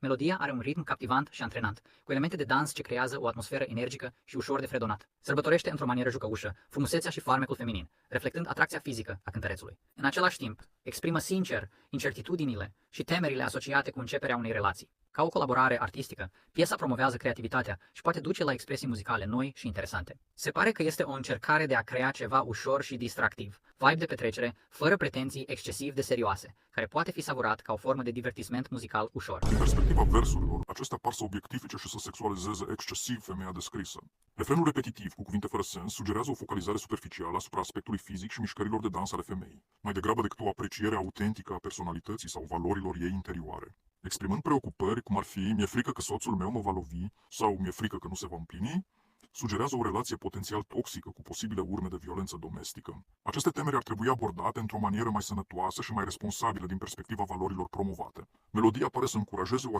Melodia are un ritm captivant și antrenant, cu elemente de dans ce creează o atmosferă energică și ușor de fredonat. Sărbătorește într-o manieră jucăușă frumusețea și farmecul feminin, reflectând atracția fizică a cântărețului. În același timp, exprimă sincer incertitudinile și temerile asociate cu începerea unei relații. Ca o colaborare artistică, piesa promovează creativitatea și poate duce la expresii muzicale noi și interesante. Se pare că este o încercare de a crea ceva ușor și distractiv, vibe de petrecere, fără pretenții excesiv de serioase, care poate fi savurat ca o formă de divertisment muzical ușor. Din perspectiva versurilor, acestea par să obiectifice și să sexualizeze excesiv femeia descrisă. Refrenul repetitiv, cu cuvinte fără sens, sugerează o focalizare superficială asupra aspectului fizic și mișcărilor de dans ale femeii, mai degrabă decât o apreciere autentică a personalității sau valorilor ei interioare. Exprimând preocupări, cum ar fi "mi-e frică că soțul meu mă va lovi" sau "mi-e frică că nu se va împlini", sugerează o relație potențial toxică cu posibile urme de violență domestică. Aceste temeri ar trebui abordate într-o manieră mai sănătoasă și mai responsabilă din perspectiva valorilor promovate. Melodia pare să încurajeze o